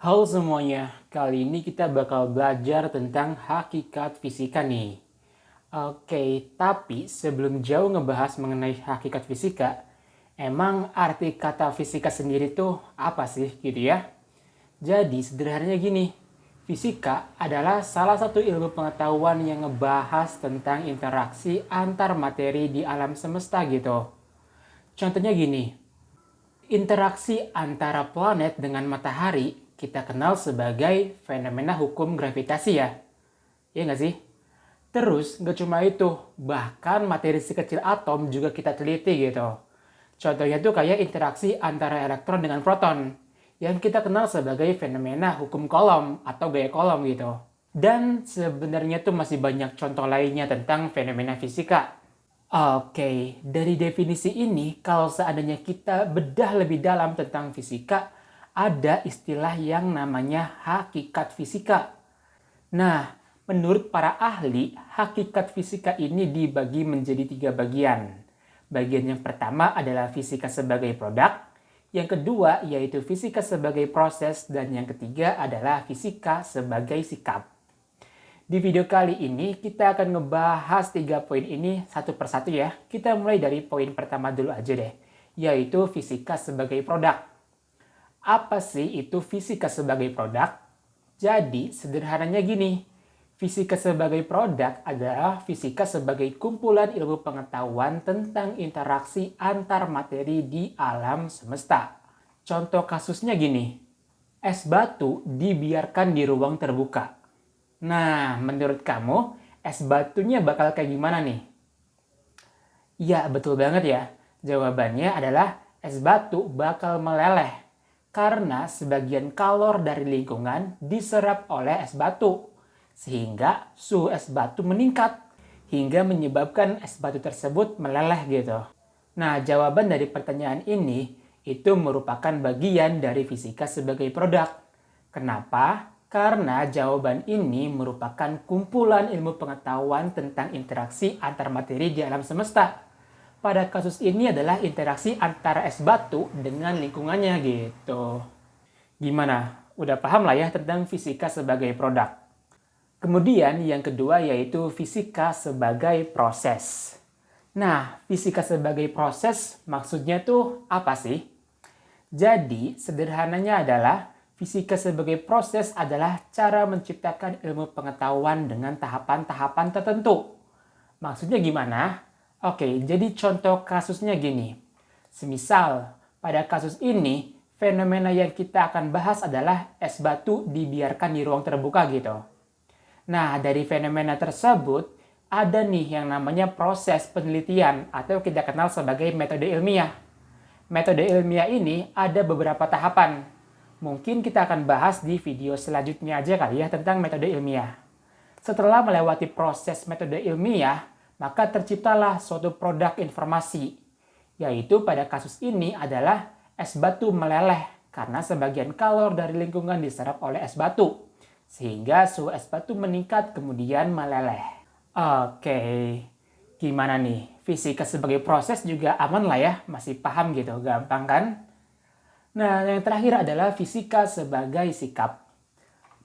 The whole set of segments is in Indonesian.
Halo semuanya, kali ini kita bakal belajar tentang hakikat fisika nih. Oke, tapi sebelum jauh ngebahas mengenai hakikat fisika, emang arti kata fisika sendiri tuh apa sih gitu ya? Jadi sederhananya gini, fisika adalah salah satu ilmu pengetahuan yang ngebahas tentang interaksi antar materi di alam semesta gitu. Contohnya gini, interaksi antara planet dengan matahari kita kenal sebagai fenomena hukum gravitasi ya. Iya nggak sih? Terus nggak cuma itu, bahkan materi sekecil atom juga kita teliti gitu. Contohnya tuh kayak interaksi antara elektron dengan proton yang kita kenal sebagai fenomena hukum kolom atau gaya kolom gitu. Dan sebenarnya tuh masih banyak contoh lainnya tentang fenomena fisika. Oke, dari definisi ini, kalau seandainya kita bedah lebih dalam tentang fisika, ada istilah yang namanya hakikat fisika. Nah, menurut para ahli, hakikat fisika ini dibagi menjadi 3 bagian. Bagian yang pertama adalah fisika sebagai produk, yang kedua yaitu fisika sebagai proses, dan yang ketiga adalah fisika sebagai sikap. Di video kali ini kita akan ngebahas 3 poin ini satu persatu ya. Kita mulai dari poin pertama dulu aja deh, yaitu fisika sebagai produk. Apa sih itu fisika sebagai produk? Jadi sederhananya gini, fisika sebagai produk adalah fisika sebagai kumpulan ilmu pengetahuan tentang interaksi antar materi di alam semesta. Contoh kasusnya gini, es batu dibiarkan di ruang terbuka. Nah, menurut kamu, es batunya bakal kayak gimana nih? Ya, betul banget ya. Jawabannya adalah es batu bakal meleleh karena sebagian kalor dari lingkungan diserap oleh es batu. Sehingga suhu es batu meningkat hingga menyebabkan es batu tersebut meleleh gitu. Nah, jawaban dari pertanyaan ini itu merupakan bagian dari fisika sebagai produk. Kenapa? Karena jawaban ini merupakan kumpulan ilmu pengetahuan tentang interaksi antar materi di alam semesta. Pada kasus ini adalah interaksi antara es batu dengan lingkungannya gitu. Gimana? Udah paham lah ya tentang fisika sebagai produk. Kemudian yang kedua yaitu fisika sebagai proses. Nah, fisika sebagai proses maksudnya tuh apa sih? Jadi, sederhananya adalah fisika sebagai proses adalah cara menciptakan ilmu pengetahuan dengan tahapan-tahapan tertentu. Maksudnya gimana? Oke, jadi contoh kasusnya gini. Semisal, pada kasus ini, fenomena yang kita akan bahas adalah es batu dibiarkan di ruang terbuka gitu. Nah, dari fenomena tersebut, ada nih yang namanya proses penelitian atau kita kenal sebagai metode ilmiah. Metode ilmiah ini ada beberapa tahapan. Mungkin kita akan bahas di video selanjutnya aja kali ya tentang metode ilmiah. Setelah melewati proses metode ilmiah, maka terciptalah suatu produk informasi. Yaitu pada kasus ini adalah es batu meleleh karena sebagian kalor dari lingkungan diserap oleh es batu. Sehingga suhu es batu meningkat kemudian meleleh. Oke, gimana nih? Fisika sebagai proses juga aman lah ya, masih paham gitu, gampang kan? Nah, yang terakhir adalah fisika sebagai sikap.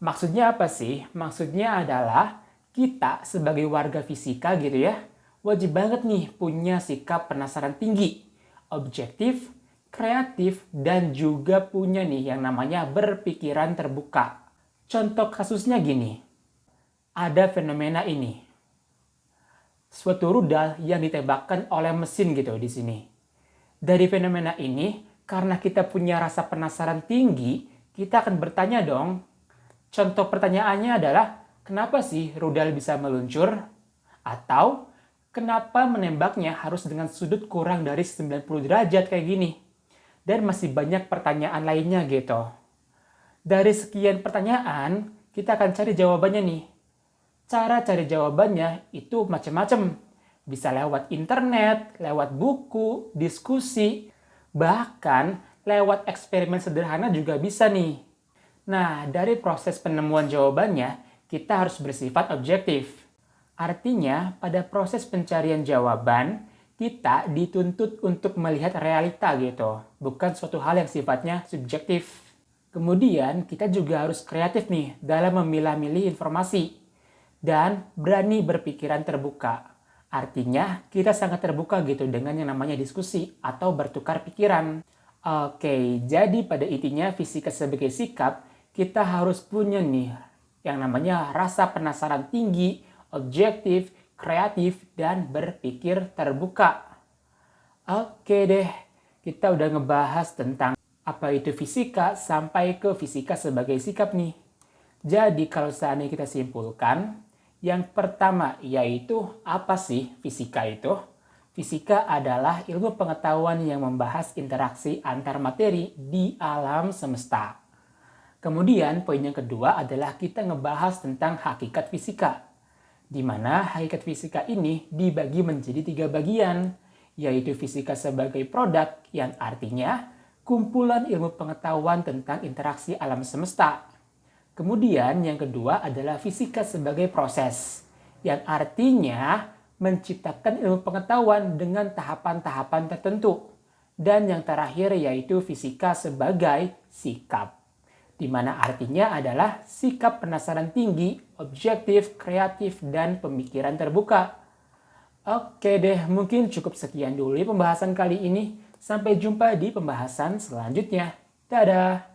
Maksudnya apa sih? Maksudnya adalah kita sebagai warga fisika gitu ya, wajib banget nih punya sikap penasaran tinggi, objektif, kreatif, dan juga punya nih yang namanya berpikiran terbuka. Contoh kasusnya gini, ada fenomena ini. Suatu rudal yang ditembakkan oleh mesin gitu di sini. Dari fenomena ini, karena kita punya rasa penasaran tinggi, kita akan bertanya dong. Contoh pertanyaannya adalah, kenapa sih rudal bisa meluncur? Atau, kenapa menembaknya harus dengan sudut kurang dari 90 derajat kayak gini? Dan masih banyak pertanyaan lainnya gitu. Dari sekian pertanyaan, kita akan cari jawabannya nih. Cara cari jawabannya itu macam-macam. Bisa lewat internet, lewat buku, diskusi, bahkan lewat eksperimen sederhana juga bisa nih. Nah, dari proses penemuan jawabannya, kita harus bersifat objektif. Artinya, pada proses pencarian jawaban, kita dituntut untuk melihat realita gitu, bukan suatu hal yang sifatnya subjektif. Kemudian kita juga harus kreatif nih dalam memilah-milih informasi dan berani berpikiran terbuka. Artinya kita sangat terbuka gitu dengan yang namanya diskusi atau bertukar pikiran. Oke, jadi pada intinya fisika sebagai sikap, kita harus punya nih yang namanya rasa penasaran tinggi, objektif, kreatif, dan berpikir terbuka. Oke deh, kita udah ngebahas tentang apa itu fisika sampai ke fisika sebagai sikap nih. Jadi kalau seandainya kita simpulkan, yang pertama yaitu apa sih fisika itu? Fisika adalah ilmu pengetahuan yang membahas interaksi antar materi di alam semesta. Kemudian poin yang kedua adalah kita ngebahas tentang hakikat fisika, di mana hakikat fisika ini dibagi menjadi 3 bagian, yaitu fisika sebagai produk yang artinya kumpulan ilmu pengetahuan tentang interaksi alam semesta. Kemudian yang kedua adalah fisika sebagai proses, yang artinya menciptakan ilmu pengetahuan dengan tahapan-tahapan tertentu. Dan yang terakhir yaitu fisika sebagai sikap, di mana artinya adalah sikap penasaran tinggi, objektif, kreatif, dan pemikiran terbuka. Oke deh, mungkin cukup sekian dulu pembahasan kali ini. Sampai jumpa di pembahasan selanjutnya. Dadah!